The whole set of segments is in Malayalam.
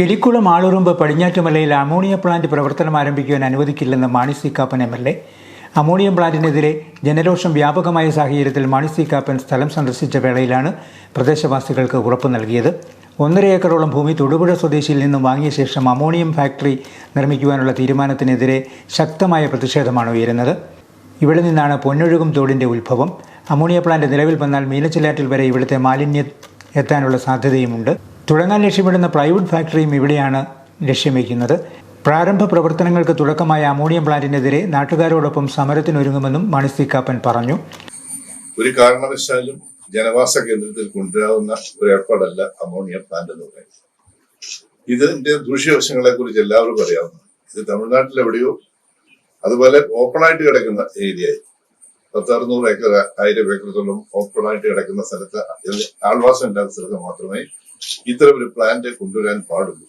എലിക്കുളം ആളുറുമ്പ് പടിഞ്ഞാറ്റുമലയിൽ അമോണിയ പ്ലാന്റ് പ്രവർത്തനം ആരംഭിക്കുവാൻ അനുവദിക്കില്ലെന്ന് മാണി സി കാപ്പൻ MLA. അമോണിയം പ്ലാന്റിനെതിരെ ജനരോഷം വ്യാപകമായ സാഹചര്യത്തിൽ മാണി സി കാപ്പൻ സ്ഥലം സന്ദർശിച്ച വേളയിലാണ് പ്രദേശവാസികൾക്ക് ഉറപ്പ് നൽകിയത്. 1.5 ഏക്കറോളം ഭൂമി തൊടുപുഴ സ്വദേശിയിൽ നിന്നും വാങ്ങിയ ശേഷം അമോണിയം ഫാക്ടറി നിർമ്മിക്കുവാനുള്ള തീരുമാനത്തിനെതിരെ ശക്തമായ പ്രതിഷേധമാണ് ഉയരുന്നത്. ഇവിടെ നിന്നാണ് പൊന്നൊഴുകും തോടിൻ്റെ ഉത്ഭവം. അമോണിയ പ്ലാന്റ് നിലവിൽ വന്നാൽ മീനച്ചിലാറ്റിൽ വരെ ഇവിടുത്തെ മാലിന്യം എത്താനുള്ള സാധ്യതയുമുണ്ട്. തുടങ്ങാൻ ലക്ഷ്യമിടുന്ന പ്ലൈവുഡ് ഫാക്ടറിയും ഇവിടെയാണ് ലക്ഷ്യം വയ്ക്കുന്നത്. പ്രാരംഭ പ്രവർത്തനങ്ങൾക്ക് തുടക്കമായ അമോണിയം പ്ലാന്റിനെതിരെ നാട്ടുകാരോടൊപ്പം സമരത്തിനൊരുങ്ങുമെന്നും മാണി സി കാപ്പൻ പറഞ്ഞു. ഒരു കാരണവശാലും ജനവാസ കേന്ദ്രത്തിൽ കൊണ്ടുവരാവുന്ന ഒരു ഏർപ്പാടല്ല അമോണിയ പ്ലാന്റ് എന്ന് പറയുന്നത്. ഇതിന്റെ ദൂഷ്യവശങ്ങളെ കുറിച്ച് എല്ലാവരും അറിയാവുന്നു. ഇത് തമിഴ്നാട്ടിൽ എവിടെയോ അതുപോലെ ഓപ്പണായിട്ട് കിടക്കുന്ന ഏരിയ, 10-600 ഏക്കർ 1000 ഏക്കറത്തോളം ഓപ്പണായിട്ട് കിടക്കുന്ന സ്ഥലത്ത്, ആൾവാസം ഇല്ലാത്ത സ്ഥലത്ത് മാത്രമേ ഇത്തരം ഒരു പ്ലാന്റ് കൊണ്ടുവരാൻ പാടുള്ളൂ.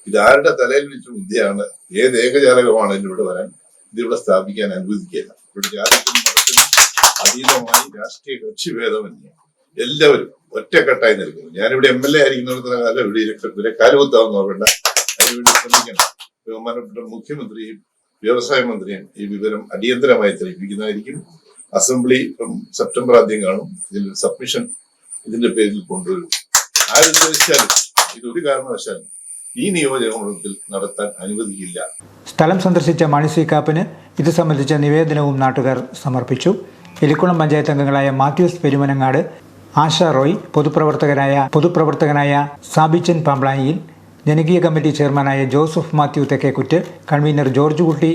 ഇത് ആരുടെ തലയിൽ വെച്ച ബുദ്ധിയാണ്, ഏത് ഏകജാലകമാണ് ഇതിലൂടെ വരാൻ, ഇതിവിടെ സ്ഥാപിക്കാൻ അനുവദിക്കില്ല. ഇവിടെ ജാതിക്കും മതത്തിനും അതീതമായി രാഷ്ട്രീയ കക്ഷിഭേദമന്യേ എല്ലാവരും ഒറ്റക്കെട്ടായി നിൽക്കുന്നു. ഞാനിവിടെ MLA ആയിരിക്കുന്നിടത്തോളം കാലം ഇവിടെ കാലുകുത്താവുന്ന വേണ്ട, അതിനുവേണ്ടി ശ്രമിക്കണം. ബഹുമാനപ്പെട്ട മുഖ്യമന്ത്രിയും വ്യവസായ മന്ത്രിയും ഈ വിവരം അടിയന്തരമായി തെളിയിപ്പിക്കുന്നതായിരിക്കും. അസംബ്ലി സെപ്റ്റംബർ ആദ്യം കാണും. ഇതിൽ സബ്മിഷൻ ഇതിന്റെ പേരിൽ കൊണ്ടുവരും. ആരുദ്ദേശിച്ചാലും ഇതൊരു കാരണവശാലും ഈ നിയോജകമണ്ഡലത്തിൽ നടത്താൻ അനുവദിക്കില്ല. സ്ഥലം സന്ദർശിച്ച മാണി സി കാപ്പന് ഇത് സംബന്ധിച്ച നിവേദനവും നാട്ടുകാർ സമർപ്പിച്ചു. എലിക്കുളം പഞ്ചായത്ത് അംഗങ്ങളായ മാത്യൂസ് പെരുമനങ്ങാട്, ആശ റോയ്, പൊതുപ്രവർത്തകനായ സാബിച്ചൻ പാമ്പ്ലാനിയിൽ, ജനകീയ കമ്മിറ്റി ചെയർമാനായ ജോസഫ് മാത്യു തെക്കേക്കുറ്റ്, കൺവീനർ ജോർജ് കുട്ടി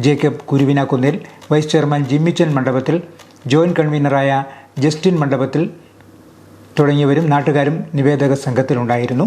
ജേക്കബ് കുരുവിനാക്കുന്നിൽ, വൈസ് ചെയർമാൻ ജിമ്മിച്ചൻ മണ്ഡപത്തിൽ, ജോയിന്റ് കൺവീനറായ ജസ്റ്റിൻ മണ്ഡപത്തിൽ തുടങ്ങിയവരും നാട്ടുകാരും നിവേദക സംഘത്തിലുണ്ടായിരുന്നു.